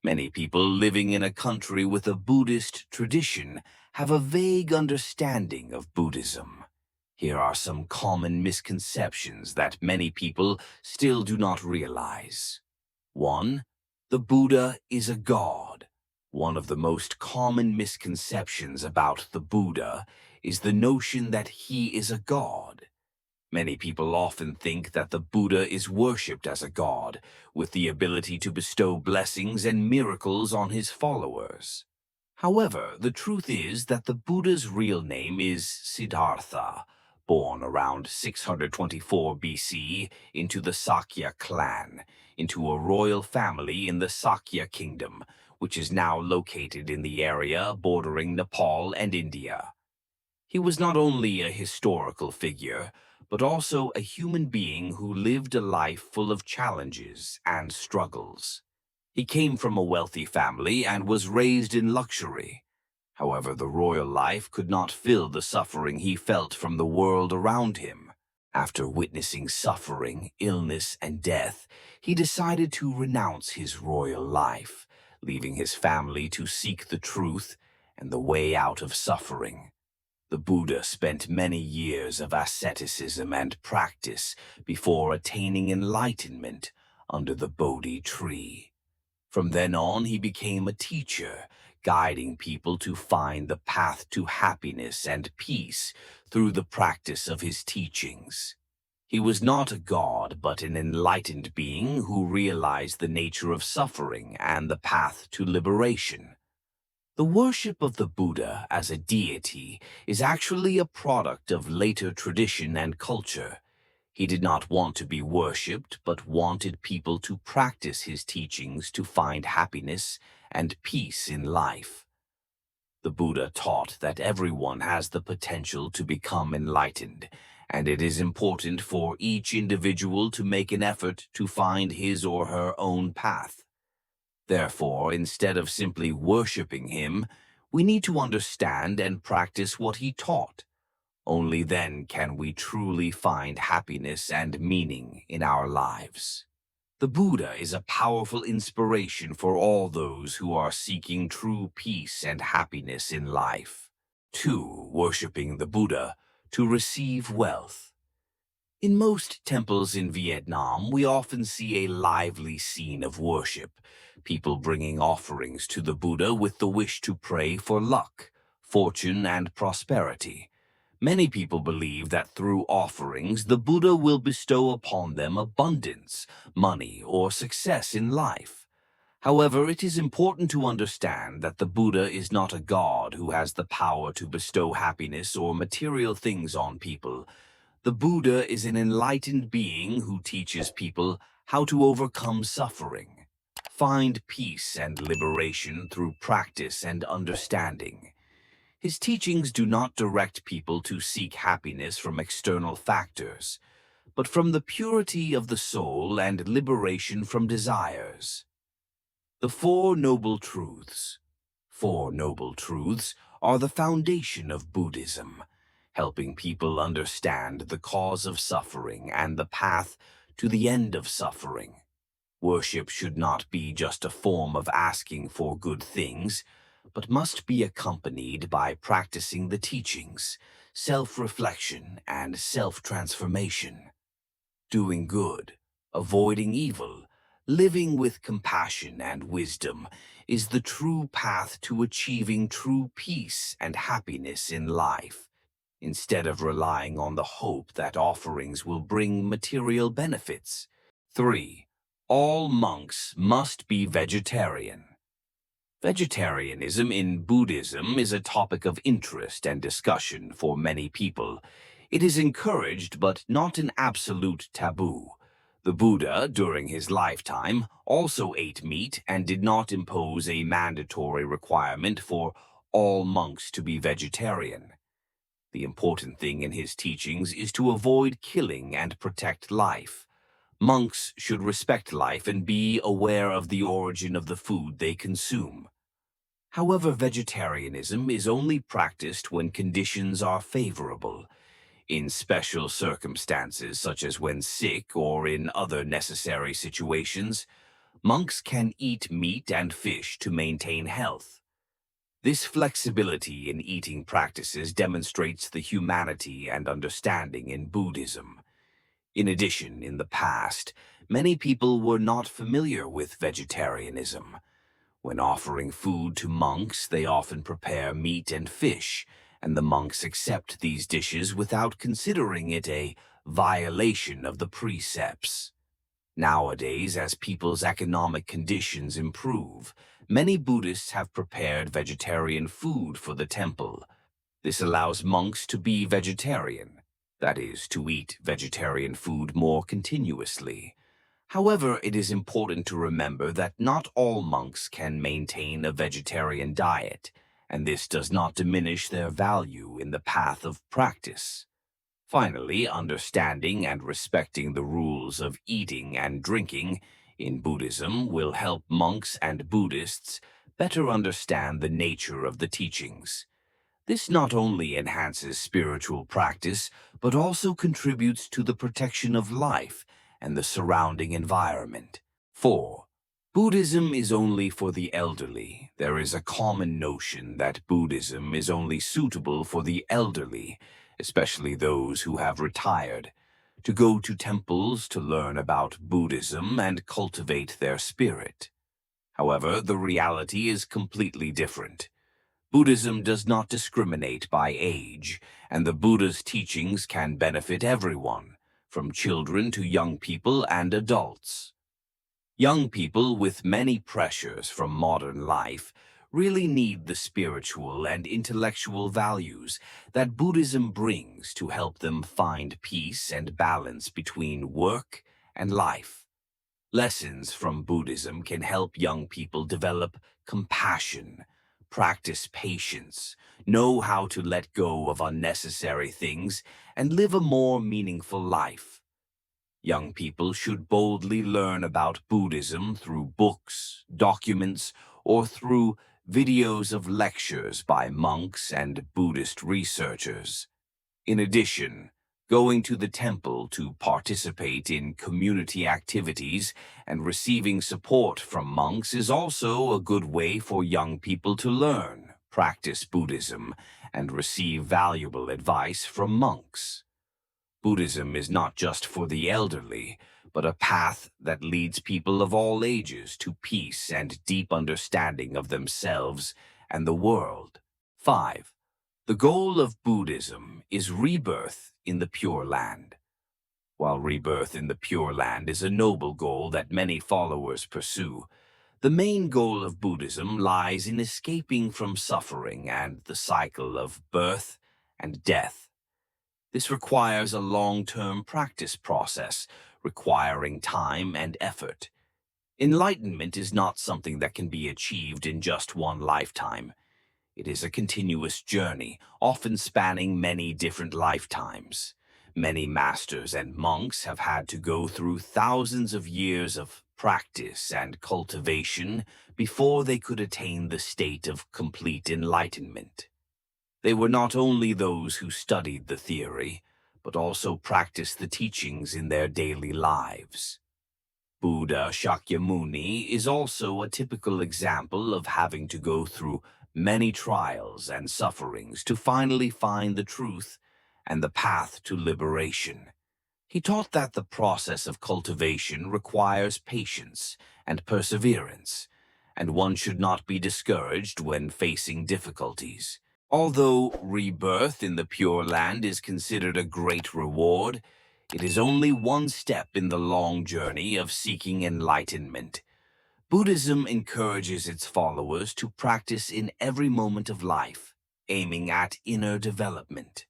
Many people living in a country with a Buddhist tradition have a vague understanding of Buddhism. Here are some common misconceptions that many people still do not realize. 1. The Buddha is a god. One of the most common misconceptions about the Buddha is the notion that he is a god. Many people often think that the Buddha is worshipped as a god, with the ability to bestow blessings and miracles on his followers. However, the truth is that the Buddha's real name is Siddhartha, born around 624 BC into the Sakya clan, into a royal family in the Sakya kingdom, which is now located in the area bordering Nepal and India. He was not only a historical figure, but also a human being who lived a life full of challenges and struggles. He came from a wealthy family and was raised in luxury. However, the royal life could not fill the suffering he felt from the world around him. After witnessing suffering, illness, and death, he decided to renounce his royal life, leaving his family to seek the truth and the way out of suffering. The Buddha spent many years of asceticism and practice before attaining enlightenment under the Bodhi tree. From then on, he became a teacher, guiding people to find the path to happiness and peace through the practice of his teachings. He was not a god, but an enlightened being who realized the nature of suffering and the path to liberation. The worship of the Buddha as a deity is actually a product of later tradition and culture. He did not want to be worshipped, but wanted people to practice his teachings to find happiness and peace in life. The Buddha taught that everyone has the potential to become enlightened, and it is important for each individual to make an effort to find his or her own path. Therefore, instead of simply worshipping him, we need to understand and practice what he taught. Only then can we truly find happiness and meaning in our lives. The Buddha is a powerful inspiration for all those who are seeking true peace and happiness in life. 2. Worshipping the Buddha to receive wealth. In most temples in Vietnam, we often see a lively scene of worship, people bringing offerings to the Buddha with the wish to pray for luck, fortune, and prosperity. Many people believe that through offerings, the Buddha will bestow upon them abundance, money, or success in life. However, it is important to understand that the Buddha is not a god who has the power to bestow happiness or material things on people. The Buddha is an enlightened being who teaches people how to overcome suffering, find peace and liberation through practice and understanding. His teachings do not direct people to seek happiness from external factors, but from the purity of the soul and liberation from desires. The Four Noble Truths. Four Noble Truths are the foundation of Buddhism, helping people understand the cause of suffering and the path to the end of suffering. Worship should not be just a form of asking for good things, but must be accompanied by practicing the teachings, self-reflection, and self-transformation. Doing good, avoiding evil, living with compassion and wisdom is the true path to achieving true peace and happiness in life, instead of relying on the hope that offerings will bring material benefits. 3. All monks must be vegetarian. Vegetarianism in Buddhism is a topic of interest and discussion for many people. It is encouraged but not an absolute taboo. The Buddha, during his lifetime, also ate meat and did not impose a mandatory requirement for all monks to be vegetarian. The important thing in his teachings is to avoid killing and protect life. Monks should respect life and be aware of the origin of the food they consume. However, vegetarianism is only practiced when conditions are favorable. In special circumstances, such as when sick or in other necessary situations, monks can eat meat and fish to maintain health. This flexibility in eating practices demonstrates the humanity and understanding in Buddhism. In addition, in the past, many people were not familiar with vegetarianism. When offering food to monks, they often prepare meat and fish, and the monks accept these dishes without considering it a violation of the precepts. Nowadays, as people's economic conditions improve, many Buddhists have prepared vegetarian food for the temple. This allows monks to be vegetarian, that is, to eat vegetarian food more continuously. However, it is important to remember that not all monks can maintain a vegetarian diet, and this does not diminish their value in the path of practice. Finally, understanding and respecting the rules of eating and drinking in Buddhism will help monks and Buddhists better understand the nature of the teachings. This not only enhances spiritual practice, but also contributes to the protection of life and the surrounding environment. 4. Buddhism is only for the elderly. There is a common notion that Buddhism is only suitable for the elderly, especially those who have retired, to go to temples to learn about Buddhism and cultivate their spirit. However, the reality is completely different. Buddhism does not discriminate by age, and the Buddha's teachings can benefit everyone, from children to young people and adults. Young people with many pressures from modern life really need the spiritual and intellectual values that Buddhism brings to help them find peace and balance between work and life. Lessons from Buddhism can help young people develop compassion, practice patience, know how to let go of unnecessary things, and live a more meaningful life. Young people should boldly learn about Buddhism through books, documents, or through videos of lectures by monks and Buddhist researchers. In addition, going to the temple to participate in community activities and receiving support from monks is also a good way for young people to learn, practice Buddhism, and receive valuable advice from monks. Buddhism is not just for the elderly, but a path that leads people of all ages to peace and deep understanding of themselves and the world. 5. The goal of Buddhism is rebirth in the Pure Land. While rebirth in the Pure Land is a noble goal that many followers pursue, the main goal of Buddhism lies in escaping from suffering and the cycle of birth and death. This requires a long-term practice process, requiring time and effort. Enlightenment is not something that can be achieved in just one lifetime. It is a continuous journey, often spanning many different lifetimes. Many masters and monks have had to go through thousands of years of practice and cultivation before they could attain the state of complete enlightenment. They were not only those who studied the theory, but also practiced the teachings in their daily lives. Buddha Shakyamuni is also a typical example of having to go through many trials and sufferings to finally find the truth and the path to liberation. He taught that the process of cultivation requires patience and perseverance, and one should not be discouraged when facing difficulties. Although rebirth in the Pure Land is considered a great reward, it is only one step in the long journey of seeking enlightenment. Buddhism encourages its followers to practice in every moment of life, aiming at inner development.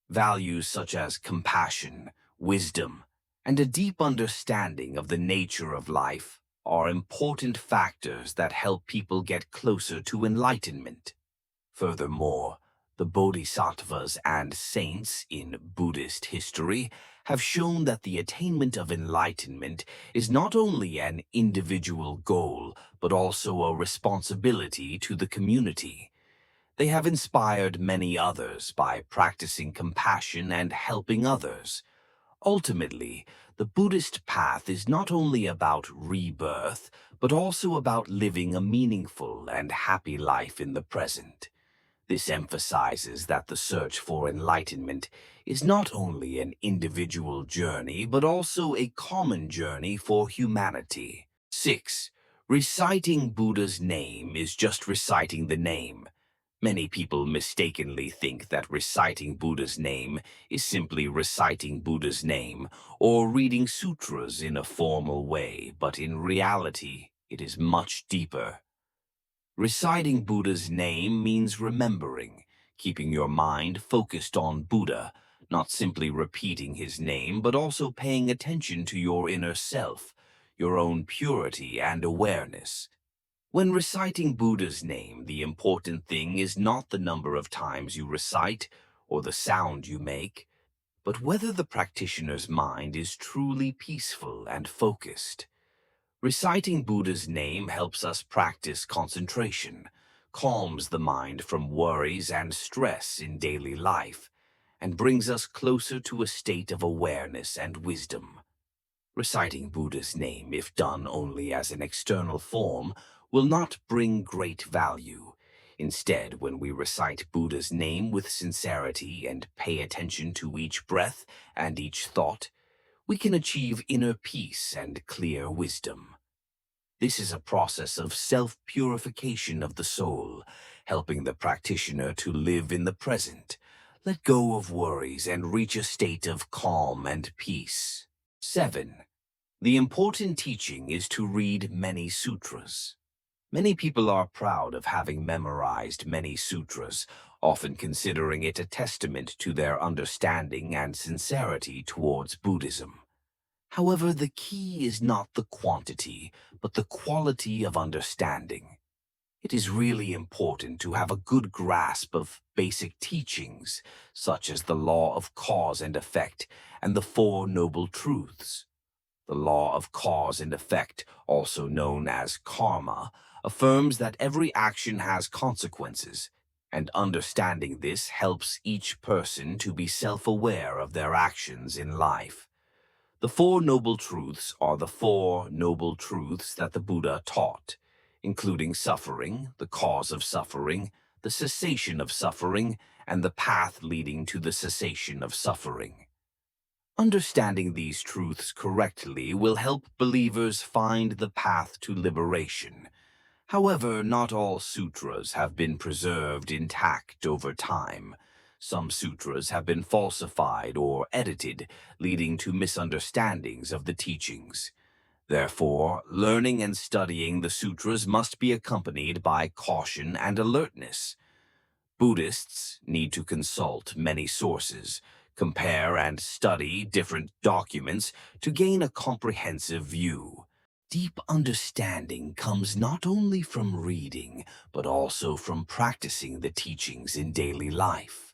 Values such as compassion, wisdom, and a deep understanding of the nature of life are important factors that help people get closer to enlightenment. Furthermore, the bodhisattvas and saints in Buddhist history have shown that the attainment of enlightenment is not only an individual goal, but also a responsibility to the community. They have inspired many others by practicing compassion and helping others. Ultimately, the Buddhist path is not only about rebirth, but also about living a meaningful and happy life in the present. This emphasizes that the search for enlightenment is not only an individual journey, but also a common journey for humanity. 6. Reciting Buddha's name is just reciting the name. Many people mistakenly think that reciting Buddha's name is simply reciting Buddha's name or reading sutras in a formal way, but in reality, it is much deeper. Reciting Buddha's name means remembering, keeping your mind focused on Buddha, not simply repeating his name, but also paying attention to your inner self, your own purity and awareness. When reciting Buddha's name, the important thing is not the number of times you recite or the sound you make, but whether the practitioner's mind is truly peaceful and focused. Reciting Buddha's name helps us practice concentration, calms the mind from worries and stress in daily life, and brings us closer to a state of awareness and wisdom. Reciting Buddha's name, if done only as an external form, will not bring great value. Instead, when we recite Buddha's name with sincerity and pay attention to each breath and each thought, we can achieve inner peace and clear wisdom. This is a process of self-purification of the soul, helping the practitioner to live in the present, let go of worries, and reach a state of calm and peace. 7. The important teaching is to read many sutras. Many people are proud of having memorized many sutras, often considering it a testament to their understanding and sincerity towards Buddhism. However, the key is not the quantity, but the quality of understanding. It is really important to have a good grasp of basic teachings, such as the law of cause and effect and the Four Noble Truths. The law of cause and effect, also known as karma, affirms that every action has consequences, and understanding this helps each person to be self-aware of their actions in life. The Four Noble Truths are the Four Noble Truths that the Buddha taught, including suffering, the cause of suffering, the cessation of suffering, and the path leading to the cessation of suffering. Understanding these truths correctly will help believers find the path to liberation. However, not all sutras have been preserved intact over time. Some sutras have been falsified or edited, leading to misunderstandings of the teachings. Therefore, learning and studying the sutras must be accompanied by caution and alertness. Buddhists need to consult many sources, compare and study different documents to gain a comprehensive view. Deep understanding comes not only from reading, but also from practicing the teachings in daily life.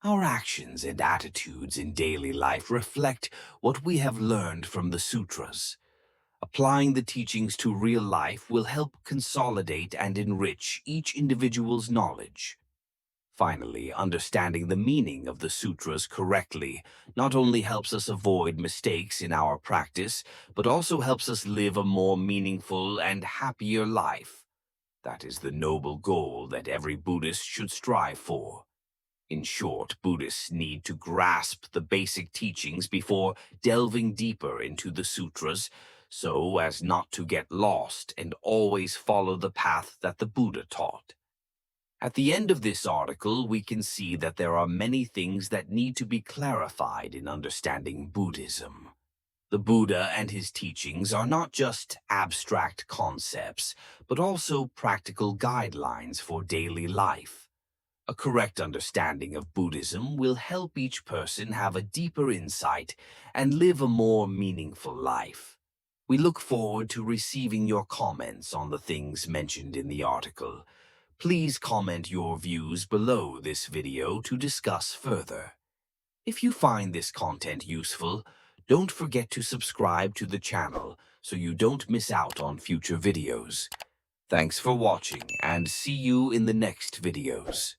Our actions and attitudes in daily life reflect what we have learned from the sutras. Applying the teachings to real life will help consolidate and enrich each individual's knowledge. Finally, understanding the meaning of the sutras correctly not only helps us avoid mistakes in our practice, but also helps us live a more meaningful and happier life. That is the noble goal that every Buddhist should strive for. In short, Buddhists need to grasp the basic teachings before delving deeper into the sutras, so as not to get lost and always follow the path that the Buddha taught. At the end of this article, we can see that there are many things that need to be clarified in understanding Buddhism. The Buddha and his teachings are not just abstract concepts, but also practical guidelines for daily life. A correct understanding of Buddhism will help each person have a deeper insight and live a more meaningful life. We look forward to receiving your comments on the things mentioned in the article. Please comment your views below this video to discuss further. If you find this content useful, don't forget to subscribe to the channel so you don't miss out on future videos. Thanks for watching and see you in the next videos.